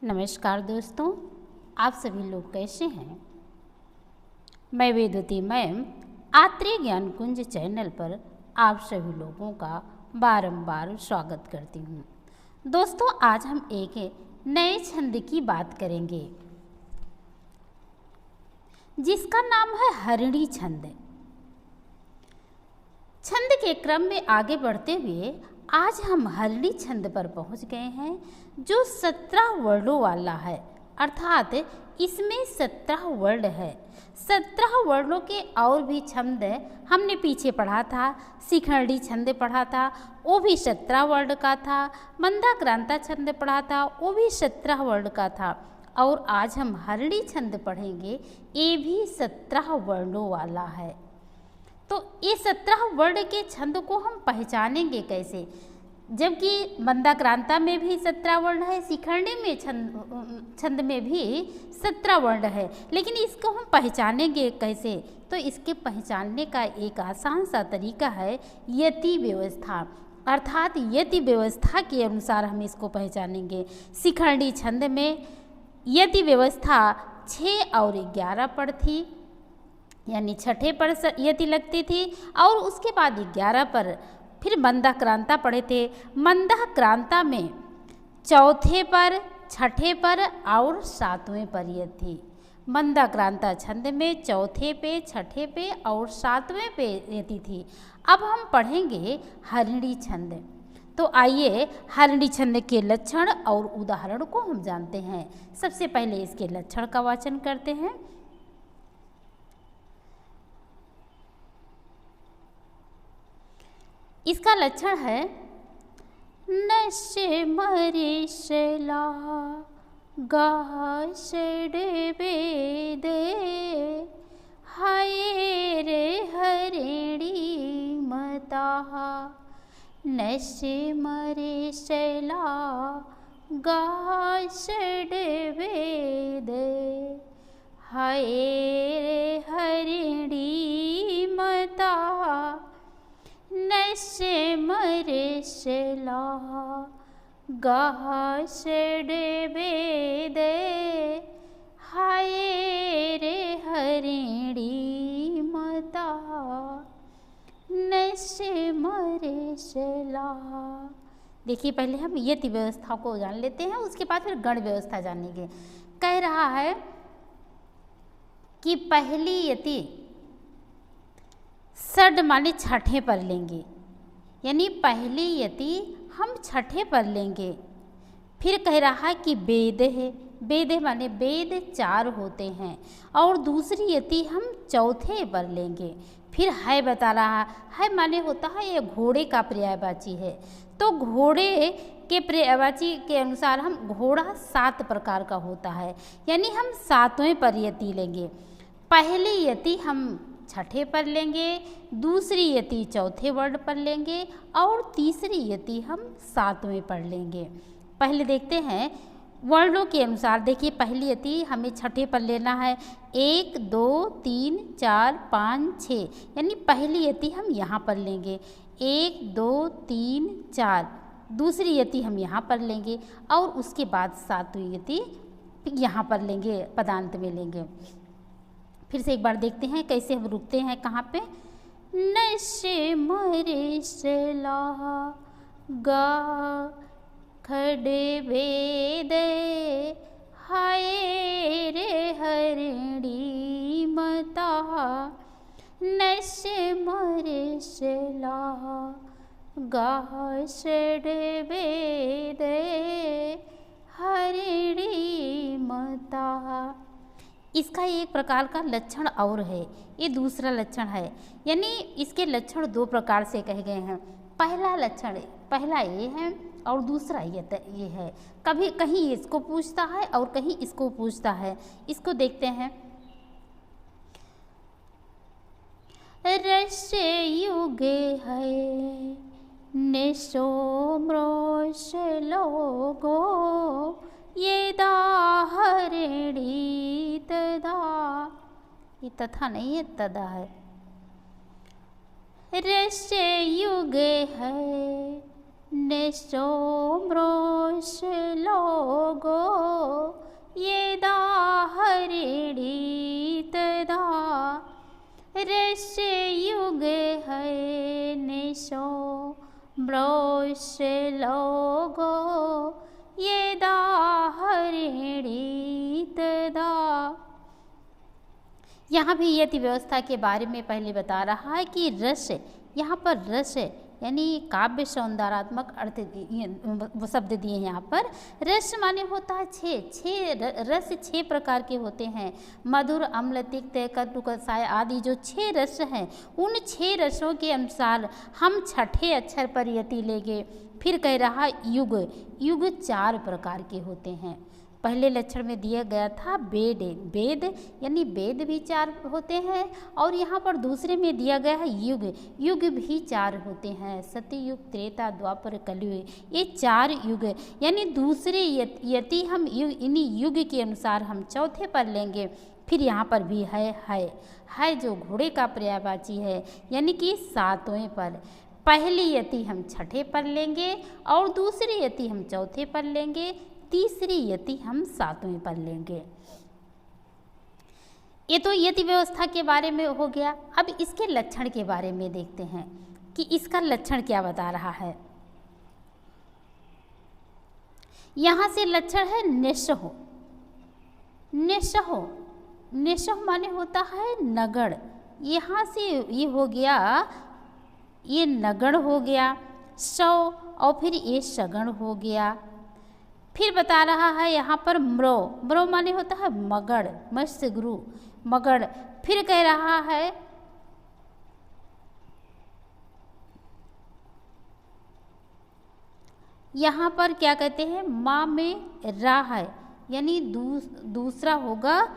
नमस्कार दोस्तों, आप सभी लोग कैसे हैं। मैं वेदवती मैम आत्रेय ज्ञान कुंज चैनल पर आप सभी लोगों का बारंबार स्वागत करती हूँ। दोस्तों, आज हम एक नए छंद की बात करेंगे जिसका नाम है हरिणी छंद। छंद के क्रम में आगे बढ़ते हुए आज हम हरिणी छंद पर पहुंच गए हैं जो 17 वर्णों वाला है, अर्थात इसमें 17 वर्ण है। 17 वर्णों के और भी छंद हमने पीछे पढ़ा था। शिखंडी छंद पढ़ा था, वो भी 17 वर्ण का था। मंदाक्रांता छंद पढ़ा था, वो भी 17 वर्ण का था। और आज हम हरिणी छंद पढ़ेंगे, ये भी 17 वर्णों वाला है। तो ये 17 वर्ण के छंद को हम पहचानेंगे कैसे, जबकि मंदाक्रांता में भी 17 वर्ण है, शिखंडी में छंद में भी 17 वर्ण है, लेकिन इसको हम पहचानेंगे कैसे। तो इसके पहचानने का एक आसान सा तरीका है यति व्यवस्था, अर्थात यति व्यवस्था के अनुसार हम इसको पहचानेंगे। शिखंडी छंद में यति व्यवस्था 6 और 11 पद थी, यानी छठे पर यति लगती थी, और उसके बाद 11 पर फिर मंदाक्रांता पढ़े थे। मंदाक्रांता में चौथे पर, छठे पर और 7वें पर यति थी। मंदाक्रांता छंद में चौथे पे, छठे पे और 7वें पे यति थी। अब हम पढ़ेंगे हरिणी छंद। तो आइए हरिणी छंद के लक्षण और उदाहरण को हम जानते हैं। सबसे पहले इसके लक्षण का वाचन करते हैं। इसका लक्षण है नशे मरे शला गाषडे बेदे हाय रे हरिणी मता। नशे मरे शला गाषडे बेदे हाय रे हरिणी मता। नशे मरे शला गाषडे बेदे हाय रे हरिणी मता। नशे मरे शला। देखिए, पहले हम यति व्यवस्था को जान लेते हैं, उसके बाद फिर गण व्यवस्था जानेंगे। कह रहा है कि पहली यति षड माने छठे पर लेंगे, यानी पहली यति हम छठे पर लेंगे। फिर कह रहा है कि वेद है, वेद माने वेद 4 होते हैं, और दूसरी यति हम चौथे पर लेंगे। फिर है बता रहा है माने होता है ये घोड़े का पर्यायवाची है, तो घोड़े के पर्यायवाची के अनुसार हम घोड़ा 7 प्रकार का होता है, यानी हम 7वें पर यति लेंगे। पहली यति हम छठे पर लेंगे, दूसरी यति चौथे वर्ण पर लेंगे, और तीसरी यति हम 7वें पर लेंगे। पहले देखते हैं वर्णों के अनुसार। देखिए, पहली यति हमें छठे पर लेना है। 1 2 3 4 5 6, यानी पहली यति हम यहाँ पर लेंगे। 1 2 3 4, दूसरी यति हम यहाँ पर लेंगे, और उसके बाद 7वीं यति यहाँ पर लेंगे, पदांत में लेंगे। फिर से एक बार देखते हैं कैसे हम रुकते हैं, कहाँ पे। नशे मरे शला गा खड़े बेदे हाय रे हरिणी मता। नशे मरे शला गाषडे बेदे हरिणी मता। इसका एक प्रकार का लक्षण और है, ये दूसरा लक्षण है, यानी इसके लक्षण 2 प्रकार से कहे गए हैं। पहला लक्षण, पहला ये है और दूसरा ये है। कभी कहीं इसको पूछता है और कहीं इसको पूछता है। इसको देखते हैं। रसे युगे है निशो मृष लोगो ये दा हरिणी तदा। ये तथा नहीं है, तदा है। रसे युगे है निशो मृष लोगो ऋष्य युग है निशो ब्रोश लोगो ये दा हरिणीत दा। यहाँ भी यति व्यवस्था के बारे में पहले बता रहा है कि रस, यहाँ पर रस यानी काव्य सौंदर्यात्मक अर्थ वो शब्द दिए हैं यहाँ पर। रस माने होता है छः रस 6 प्रकार के होते हैं। मधुर, अम्ल, तिक्त, कटु, कषाय आदि जो 6 रस हैं, उन 6 रसों के अनुसार हम छठे अक्षर पर यति लेंगे। फिर कह रहा युग, युग 4 प्रकार के होते हैं। पहले लक्षण में दिया गया था वेद, वेद यानी वेद भी 4 होते हैं, और यहाँ पर दूसरे में दिया गया है युग, युग भी 4 होते हैं। सतयुग, त्रेता, द्वापर, कलयुग, ये 4 युग यानी दूसरे यति हम इन्हीं युग के अनुसार हम चौथे पर लेंगे। फिर यहाँ पर भी है जो घोड़े का पर्यायवाची है, यानी कि 7वें पर। पहली यति हम छठे पर लेंगे और दूसरी यति हम चौथे पर लेंगे, तीसरी यति हम 7वें पर लेंगे। ये तो यति व्यवस्था के बारे में हो गया। अब इसके लक्षण के बारे में देखते हैं कि इसका लक्षण क्या बता रहा है। यहाँ से लक्षण है निशहो, निशहो, निशह माने होता है नगड़। यहाँ से ये हो गया, ये नगड़ हो गया सौ, और फिर ये सगण हो गया। फिर बता रहा है यहाँ पर म्रो, म्रो माने होता है मगड़, मत्स्य गुरु मगड़। फिर कह रहा है यहाँ पर क्या कहते हैं, माँ में रा है, यानी दूसरा होगा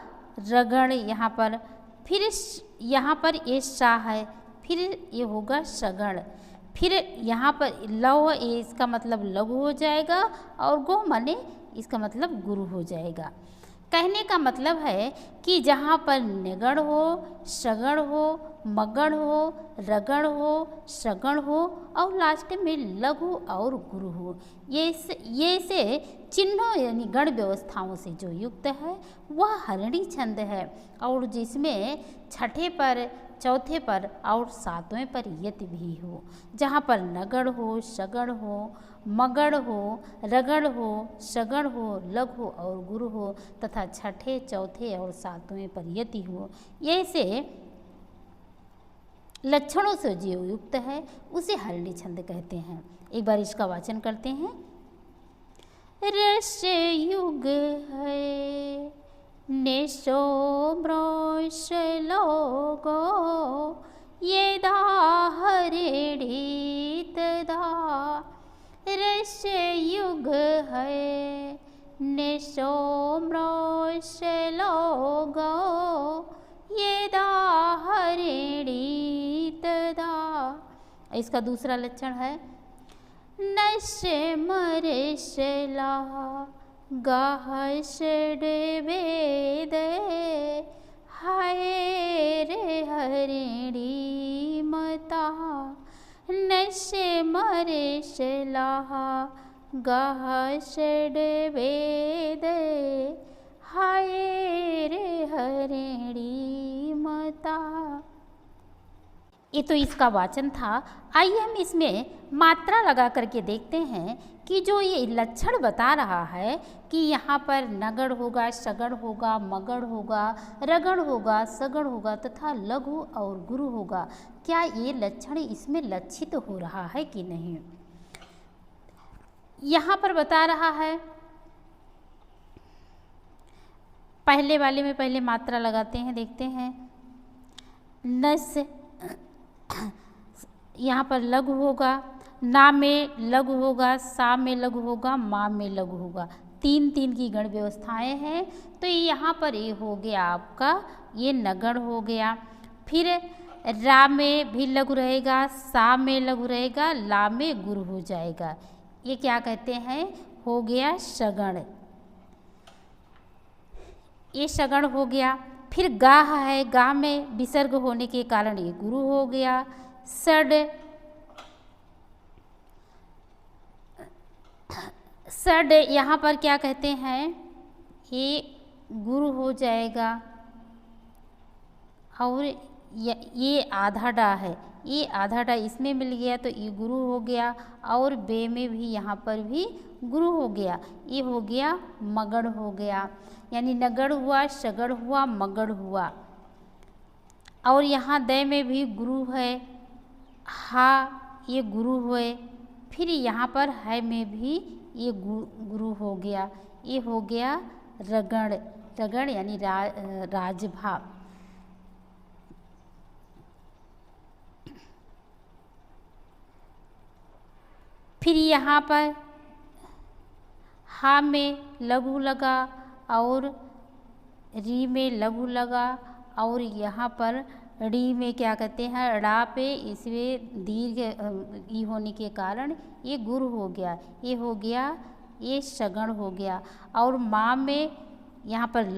रगड़ यहाँ पर। फिर यहाँ पर ये सा है, फिर ये होगा सगड़। फिर यहाँ पर लव, ये इसका मतलब लघु हो जाएगा, और गो माने इसका मतलब गुरु हो जाएगा। कहने का मतलब है कि जहाँ पर निगड़ हो, सगड़ हो, मगड़ हो, रगड़ हो, सगण हो और लास्ट में लघु और गुरु हो, ये से चिन्हों यानी गण व्यवस्थाओं से जो युक्त है वह हरणी छंद है, और जिसमें छठे पर, चौथे पर और 7वें पर यति भी हो। जहाँ पर नगड़ हो, सगड़ हो, मगड़ हो, रगड़ हो, सगड़ हो, लघु और गुरु हो, तथा छठे, चौथे और 7वें पर यति हो, ये से लक्षणों से जो युक्त है उसे हरणी छंद कहते हैं। एक बार इसका वाचन करते हैं। रस युग है निशो ब्रोश लोगो ये दा हरिणीत दा। रस युग है निशो ब्रोश लोगो ये दा हरिणीत दा। इसका दूसरा लक्षण है नश्य मरेशला गाहस वेद हाय रे हरिणी मता। नश्य मरेशला गाहस वेद हाय रे हरिणी मता। ये तो इसका वाचन था। आइए हम इसमें मात्रा लगा करके देखते हैं कि जो ये लक्षण बता रहा है कि यहाँ पर नगड़ होगा, सगड़ होगा, मगड़ होगा, रगड़ होगा, सगड़ होगा तथा लघु और गुरु होगा, क्या ये लक्षण इसमें लक्षित हो रहा है कि नहीं। यहाँ पर बता रहा है, पहले वाले में पहले मात्रा लगाते हैं, देखते हैं। नस यहाँ पर लघु होगा, ना में लघु होगा, सा में लघु होगा, मा में लघु होगा। 3 की गण व्यवस्थाएं हैं। तो यहाँ पर ये हो गया आपका, ये नगड़ हो गया। फिर रा में भी लघु रहेगा, सा में लघु रहेगा, ला में गुरु हो जाएगा। ये क्या कहते हैं, हो गया सगण। ये सगण हो गया। फिर गाह है, गा में विसर्ग होने के कारण ये गुरु हो गया। सड यहाँ पर क्या कहते हैं, ये गुरु हो जाएगा। और ये आधा डा है, ये आधा डा इसमें मिल गया तो ये गुरु हो गया, और बे में भी यहाँ पर भी गुरु हो गया, ये हो गया मगड़ हो गया, यानी नगड़ हुआ, शगड़ हुआ, मगड़ हुआ। और यहाँ द में भी गुरु है, हा ये गुरु हुए, फिर यहाँ पर है में भी ये गुरु हो गया, ये हो गया रगड़, रगड़ यानी राजभा। फिर यहाँ पर हा में लघु लगा और री में लघु लगा, और यहाँ पर ड़ी में क्या कहते हैं, ड़ा पे इसमें दीर्घ ई होने के कारण ये गुरु हो गया, ये हो गया ये शगण हो गया। और माँ में यहाँ पर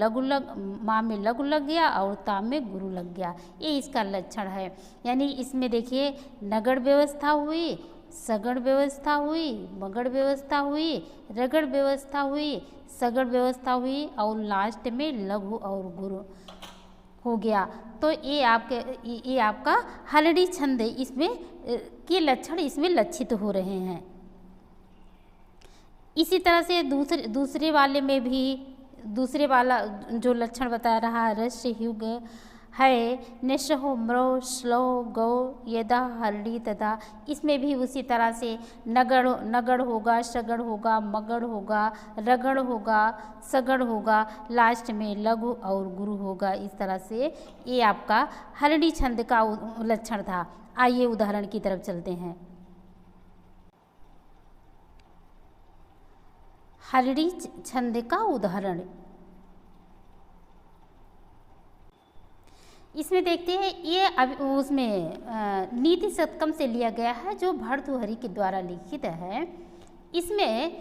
माँ में लघु लग गया और ता में गुरु लग गया, ये इसका लक्षण है। यानी इसमें देखिए नगड़ व्यवस्था हुई, सगड़ व्यवस्था हुई, मगड़ व्यवस्था हुई, रगड़ व्यवस्था हुई, सगड़ व्यवस्था हुई, और लास्ट में लघु और गुरु हो गया। तो ये आपका हलड़ी छंद इसमें के लक्षण इसमें लक्षित हो रहे हैं। इसी तरह से दूसरे वाले में भी दूसरे वाला जो लक्षण बता रहा है रस युग है, निशहो म्रो श्लो गौ यदा हरड़ी तथा, इसमें भी उसी तरह से नगड़ होगा, शगड़ होगा, मगड़ होगा, रगड़ होगा, सगड़ होगा, लास्ट में लघु और गुरु होगा। इस तरह से ये आपका हरड़ी छंद का लक्षण था। आइए उदाहरण की तरफ चलते हैं। हरड़ी छंद का उदाहरण इसमें देखते हैं, ये उसमें नीति शतकम से लिया गया है जो भर्तृहरि के द्वारा लिखित है। इसमें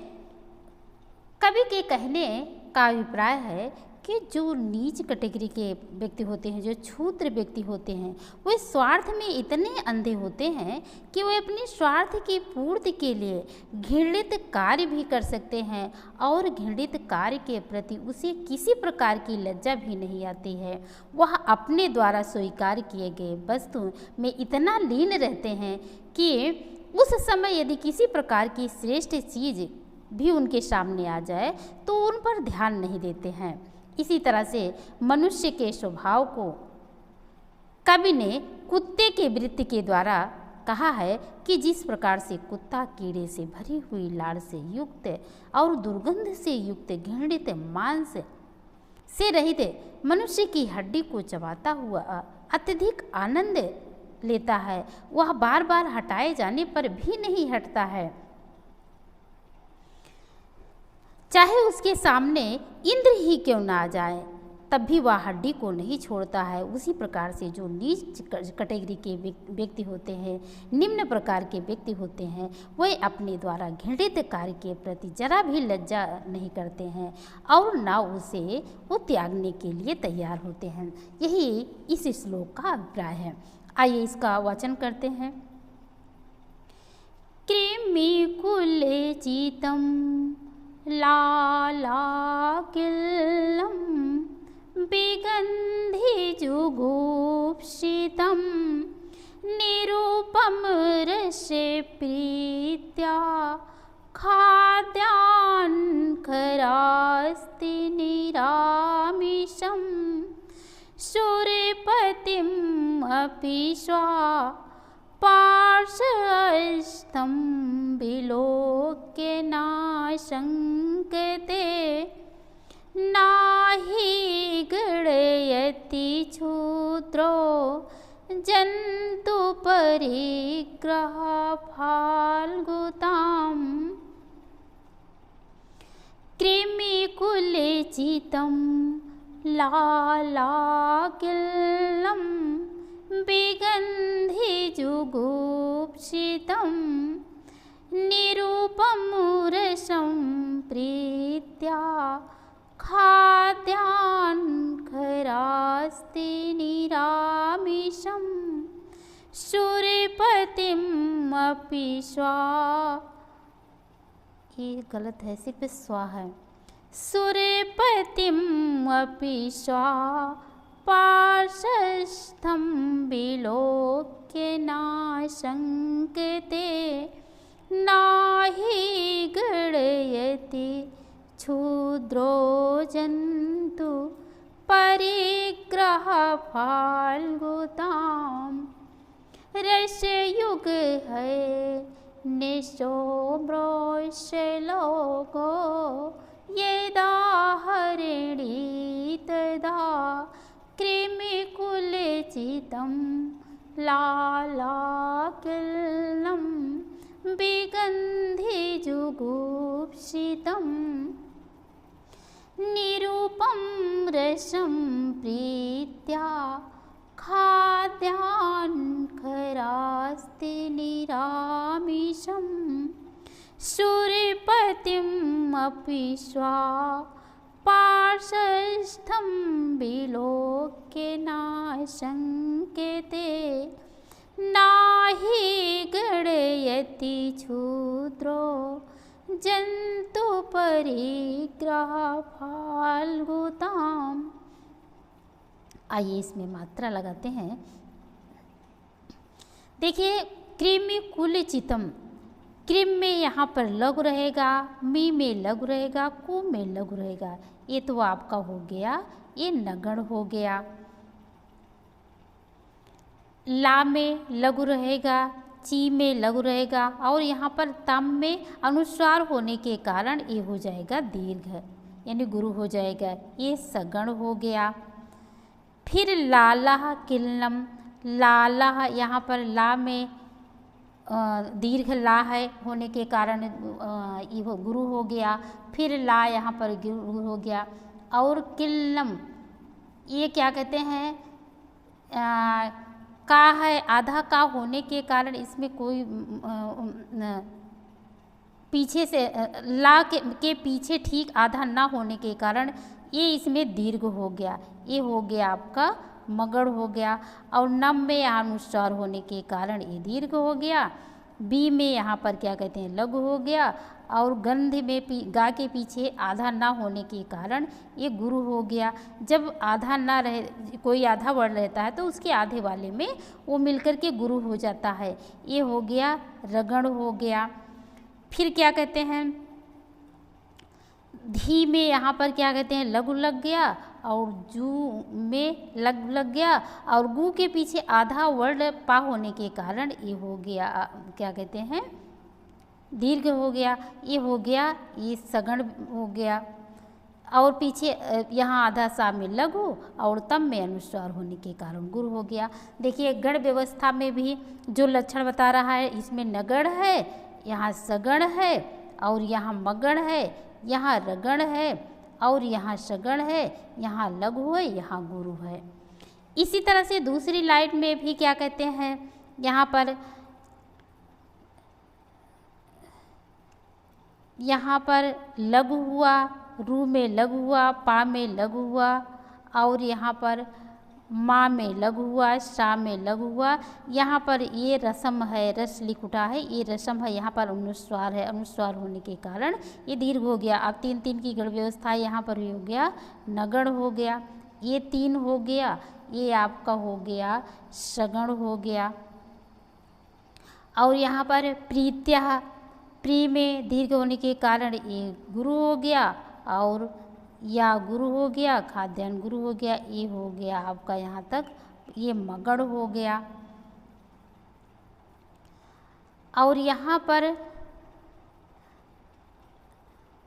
कवि के कहने का अभिप्राय है कि जो नीच कैटेगरी के व्यक्ति होते हैं, जो क्षुद्र व्यक्ति होते हैं, वे स्वार्थ में इतने अंधे होते हैं कि वे अपने स्वार्थ की पूर्ति के लिए घृणित कार्य भी कर सकते हैं, और घृणित कार्य के प्रति उसे किसी प्रकार की लज्जा भी नहीं आती है। वह अपने द्वारा स्वीकार किए गए वस्तु में इतना लीन रहते हैं कि उस समय यदि किसी प्रकार की श्रेष्ठ चीज़ भी उनके सामने आ जाए तो उन पर ध्यान नहीं देते हैं। इसी तरह से मनुष्य के स्वभाव को कवि ने कुत्ते के वृत्ति के द्वारा कहा है कि जिस प्रकार से कुत्ता कीड़े से भरी हुई लार से युक्त और दुर्गंध से युक्त घृणित मांस से रहित मनुष्य की हड्डी को चबाता हुआ अत्यधिक आनंद लेता है, वह बार बार हटाए जाने पर भी नहीं हटता है, चाहे उसके सामने इंद्र ही क्यों ना आ जाए, तब भी वह हड्डी को नहीं छोड़ता है। उसी प्रकार से जो नीच कैटेगरी के व्यक्ति होते हैं, निम्न प्रकार के व्यक्ति होते हैं, वे अपने द्वारा घृणित कार्य के प्रति जरा भी लज्जा नहीं करते हैं और ना उसे वो त्यागने के लिए तैयार होते हैं। यही इस श्लोक का अभिप्राय है। आइए इसका वाचन करते हैं। कृमिकुलचितं लालाकिल्लं विगन्धिजुगुप्सितं निरुपमरसप्रीत्या खाद्यान्खरास्ति निरामिषं सूर्यपतिम् अपि स्वा पार्श्वस्थं विलोक्य नाशङ्कते नाहि गणयति क्षुद्रो जन्तुपरिग्रहफाल्गुताम् कृमिकुलचितं लालाकिल्लं विगन्धिजुगुप्सितं निरुपमरसं प्रीत्या खाद्यान्खरास्ति निरामिषं सूर्यपतिम् अपि स्वा, ये गलत है, सिर्फ स्वा है, सूर्यपतिम् अपि स्वा पार्श्वस्थं विलोक्य नाशङ्कते नाहि गणयति क्षुद्रो जन्तु परिग्रहफाल्गुताम् रसयुग है निशोम्रोषलोको यदा हरिणी तदा कृमिकुलचितं लालाकिलं विगन्धिजुगुप्सितम् निरूपं रसं प्रीत्या खाद्यान्खरास्ति निरामिषं सूर्यपतिम् अपि स्वा पार्श्वस्थं विलोक्य नाशङ्कते नाहि गणयति क्षुद्रो जन्तु परिग्रहफाल्गुताम्। आइए इसमें मात्रा लगाते हैं। देखिए कृमिकुलचितम, कृम में यहाँ पर लघु रहेगा, मी में लघु रहेगा, कु में लघु रहेगा। ये तो आपका हो गया, ये नगण हो गया। ला में लघु रहेगा, ची में लघु रहेगा और यहाँ पर तम में अनुस्वार होने के कारण ये हो जाएगा दीर्घ, यानी गुरु हो जाएगा। ये सगण हो गया। फिर लाला किल्लम, लाला यहाँ पर ला में दीर्घ ला है होने के कारण ये गुरु हो गया। फिर ला यहाँ पर गुरु हो गया। और किल्लम ये क्या कहते हैं, का है, आधा का होने के कारण इसमें कोई पीछे से ला के पीछे ठीक आधा ना होने के कारण ये इसमें दीर्घ हो गया। ये हो गया आपका मगड़ हो गया। और नम में अनुस्वार होने के कारण ये दीर्घ हो गया। बी में यहाँ पर क्या कहते हैं लघु हो गया। और गंध में गा के पीछे आधा ना होने के कारण ये गुरु हो गया। जब आधा ना रहे, कोई आधा वर्ण रहता है तो उसके आधे वाले में वो मिलकर के गुरु हो जाता है। ये हो गया रगण हो गया। फिर क्या कहते हैं, धी में यहाँ पर क्या कहते हैं लघु लग गया और जू में लग गया और गु के पीछे आधा वर्ण पा होने के कारण ये हो गया क्या कहते हैं दीर्घ हो गया। ये हो गया, ये सगण हो गया। और पीछे यहाँ आधा सा में लघु और तम में अनुस्वार होने के कारण गुरु हो गया। देखिए गण व्यवस्था में भी जो लक्षण बता रहा है, इसमें नगण है, यहाँ सगण है और यहाँ मगण है, यहाँ रगण है और यहाँ सगण है, यहाँ लघु है, यहाँ गुरु है। इसी तरह से दूसरी लाइन में भी क्या कहते हैं, यहाँ पर लघु हुआ, रू में लघु हुआ, पा में लघु हुआ और यहाँ पर माँ में लघु हुआ, शा में लघु हुआ। यहाँ पर ये रसम है, रस लिख उठा है, ये रसम है, यहाँ पर अनुस्वार है, अनुस्वार होने के कारण ये दीर्घ हो गया। अब 3-3 की गण व्यवस्था यहाँ पर हो गया, नगण हो गया, ये 3 हो गया, ये आपका हो गया सगण हो गया। और यहाँ पर प्रीत्या, प्री में दीर्घ होने के कारण ये गुरु हो गया और या गुरु हो गया, खाद्यान्न गुरु हो गया, ये हो गया आपका यहाँ तक ये मगड़ हो गया। और यहाँ पर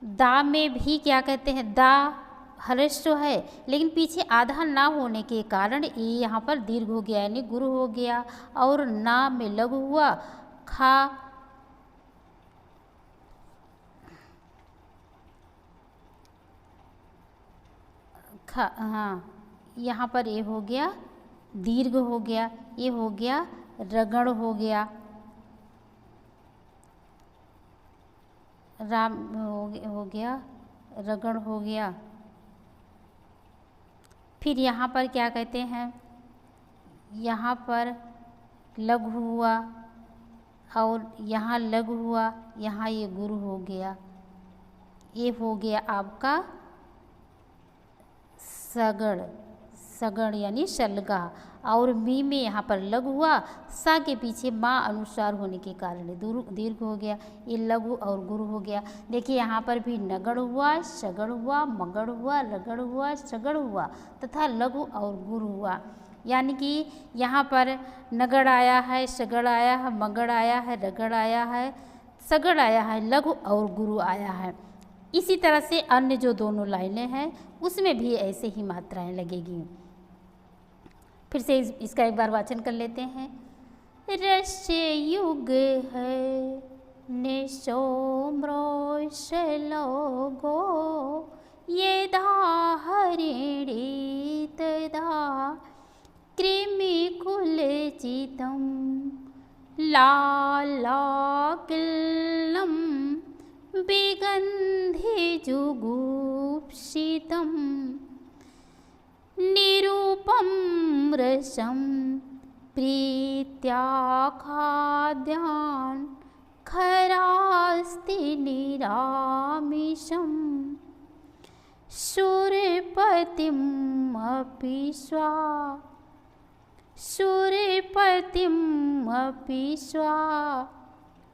दा में भी क्या कहते हैं, दा हर्ष है लेकिन पीछे आधा ना होने के कारण ये यहाँ पर दीर्घ हो गया यानी गुरु हो गया। और ना में लघु हुआ, खा हाँ यहाँ पर ये हो गया दीर्घ हो गया, ये हो गया रगड़ हो गया, राम हो गया रगड़ हो गया। फिर यहाँ पर क्या कहते हैं, यहाँ पर लघु हुआ और यहाँ लघु हुआ, यहाँ ये गुरु हो गया, ये हो गया आपका सगड़ सगण यानी शलगा, और मी में यहाँ पर लघु हुआ, सा के पीछे माँ अनुस्वार होने के कारण दीर्घ हो गया, ये लघु और गुरु हो गया। देखिए यहाँ पर भी नगड़ हुआ, शगड़ हुआ, मगड़ हुआ, रगड़ हुआ, सगड़ हुआ तथा लघु और गुरु हुआ। यानी कि यहाँ पर नगड़ आया है, शगड़ आया है, मगड़ आया है, रगड़ आया है, सगड़ आया है, लघु और गुरु आया है। इसी तरह से अन्य जो दोनों लाइनें हैं उसमें भी ऐसे ही मात्राएं लगेगी। फिर से इसका एक बार वाचन कर लेते हैं। रस्य युग है निशो मृषलोगो, ये हरिणी तदा कृमिकुलचितं लालाकिल्लं विगन्धिजुगुप्सितं निरूपं रसं प्रीत्या खाद्यान् खरास्ति निरामिषम् शूरपतिमपि स्वा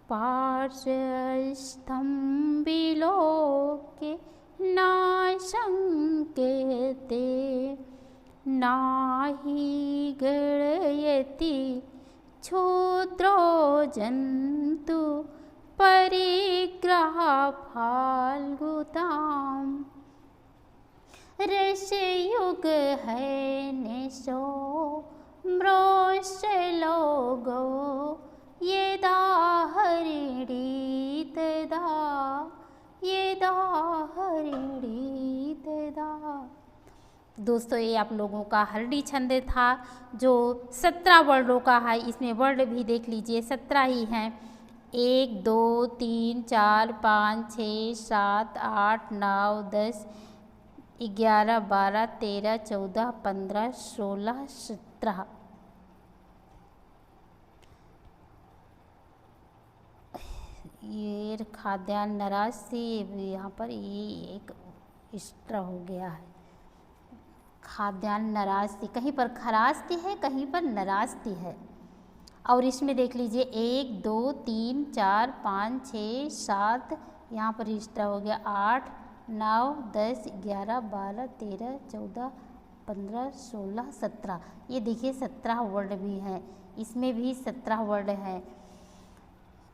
पार्श्वस्थं विलोक्य नाशङ्क्यते, नाहि गणयति क्षुद्रो जन्तु परिग्रहफाल्गुताम्। रसयुग है निशो मृषलोगो, यदा हरिणी तदा। दोस्तों ये आप लोगों का हरड़ी छंद था जो 17 वर्णों का है। इसमें वर्ण भी देख लीजिए 17 ही हैं। 1 2 3 4 5 6 7 8 9 10 11 12 13 14 15 16 17। ये खाद्यान्न नरासी, यहाँ पर ये एक एक्स्ट्रा हो गया है। खाद्यान्न नरास्ती, कहीं पर खरास्ती है, कहीं पर नरास्ती है। और इसमें देख लीजिए 1 2 3 4 5 6 7, यहाँ पर एक्स्ट्रा हो गया 8 9 10 11 12 13 14 15 16 17। ये देखिए 17 वर्ड भी हैं, इसमें भी 17 वर्ड हैं।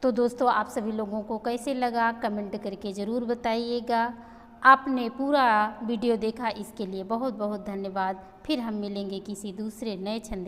तो दोस्तों आप सभी लोगों को कैसे लगा कमेंट करके ज़रूर बताइएगा। आपने पूरा वीडियो देखा इसके लिए बहुत बहुत धन्यवाद। फिर हम मिलेंगे किसी दूसरे नए छंद